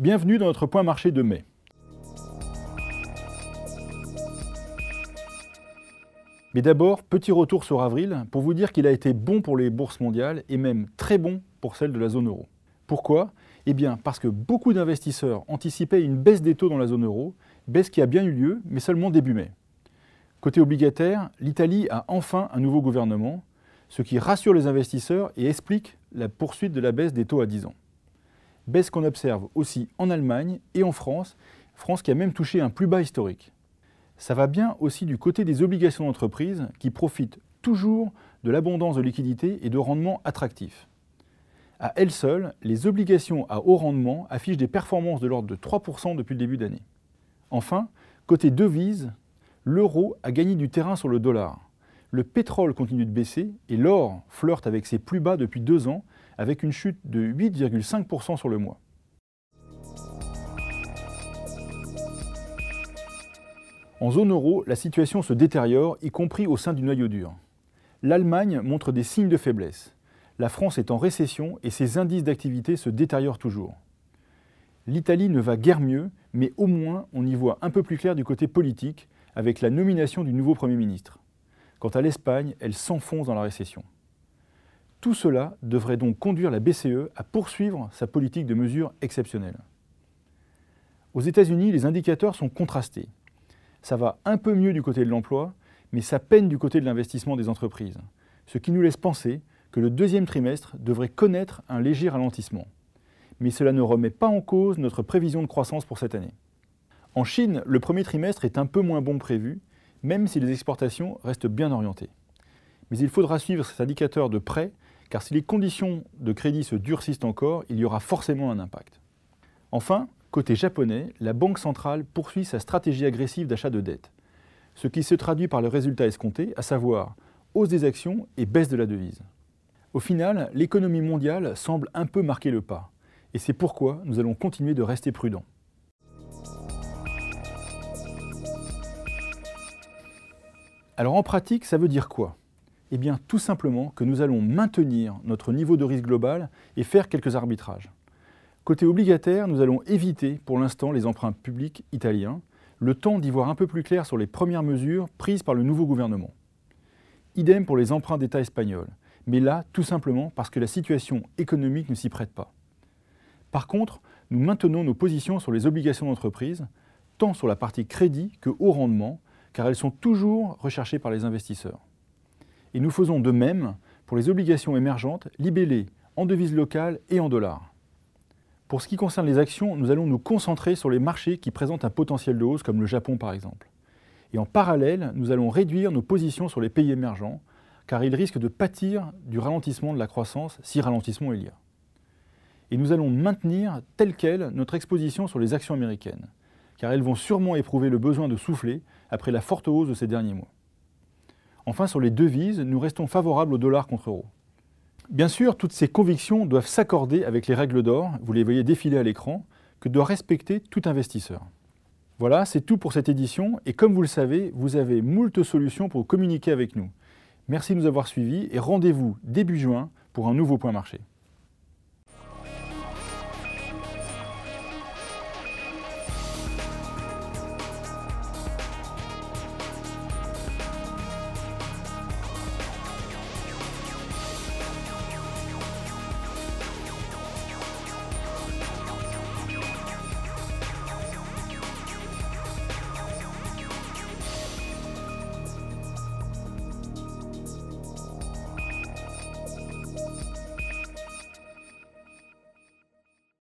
Bienvenue dans notre point marché de mai. Mais d'abord, petit retour sur avril pour vous dire qu'il a été bon pour les bourses mondiales et même très bon pour celles de la zone euro. Pourquoi? Eh bien parce que beaucoup d'investisseurs anticipaient une baisse des taux dans la zone euro, baisse qui a bien eu lieu, mais seulement début mai. Côté obligataire, l'Italie a enfin un nouveau gouvernement, ce qui rassure les investisseurs et explique la poursuite de la baisse des taux à 10 ans. Baisse qu'on observe aussi en Allemagne et en France, France qui a même touché un plus bas historique. Ça va bien aussi du côté des obligations d'entreprise qui profitent toujours de l'abondance de liquidités et de rendements attractifs. À elles seules, les obligations à haut rendement affichent des performances de l'ordre de 3% depuis le début d'année. Enfin, côté devises, l'euro a gagné du terrain sur le dollar. Le pétrole continue de baisser et l'or flirte avec ses plus bas depuis 2 ans avec une chute de 8,5% sur le mois. En zone euro, la situation se détériore, y compris au sein du noyau dur. L'Allemagne montre des signes de faiblesse. La France est en récession et ses indices d'activité se détériorent toujours. L'Italie ne va guère mieux, mais au moins on y voit un peu plus clair du côté politique avec la nomination du nouveau Premier ministre. Quant à l'Espagne, elle s'enfonce dans la récession. Tout cela devrait donc conduire la BCE à poursuivre sa politique de mesures exceptionnelles. Aux États-Unis, les indicateurs sont contrastés. Ça va un peu mieux du côté de l'emploi, mais ça peine du côté de l'investissement des entreprises, ce qui nous laisse penser que le deuxième trimestre devrait connaître un léger ralentissement. Mais cela ne remet pas en cause notre prévision de croissance pour cette année. En Chine, le premier trimestre est un peu moins bon que prévu, même si les exportations restent bien orientées. Mais il faudra suivre cet indicateur de près, car si les conditions de crédit se durcissent encore, il y aura forcément un impact. Enfin, côté japonais, la Banque centrale poursuit sa stratégie agressive d'achat de dette, ce qui se traduit par le résultat escompté, à savoir hausse des actions et baisse de la devise. Au final, l'économie mondiale semble un peu marquer le pas, et c'est pourquoi nous allons continuer de rester prudents. Alors en pratique, ça veut dire quoi? Eh bien tout simplement que nous allons maintenir notre niveau de risque global et faire quelques arbitrages. Côté obligataire, nous allons éviter pour l'instant les emprunts publics italiens, le temps d'y voir un peu plus clair sur les premières mesures prises par le nouveau gouvernement. Idem pour les emprunts d'État espagnols, mais là tout simplement parce que la situation économique ne s'y prête pas. Par contre, nous maintenons nos positions sur les obligations d'entreprise, tant sur la partie crédit que haut rendement, car elles sont toujours recherchées par les investisseurs. Et nous faisons de même pour les obligations émergentes libellées en devises locales et en dollars. Pour ce qui concerne les actions, nous allons nous concentrer sur les marchés qui présentent un potentiel de hausse, comme le Japon par exemple. Et en parallèle, nous allons réduire nos positions sur les pays émergents, car ils risquent de pâtir du ralentissement de la croissance, si ralentissement il y a. Et nous allons maintenir telle quelle notre exposition sur les actions américaines, car elles vont sûrement éprouver le besoin de souffler après la forte hausse de ces derniers mois. Enfin, sur les devises, nous restons favorables au dollar contre euro. Bien sûr, toutes ces convictions doivent s'accorder avec les règles d'or, vous les voyez défiler à l'écran, que doit respecter tout investisseur. Voilà, c'est tout pour cette édition, et comme vous le savez, vous avez moult solutions pour communiquer avec nous. Merci de nous avoir suivis, et rendez-vous début juin pour un nouveau point marché.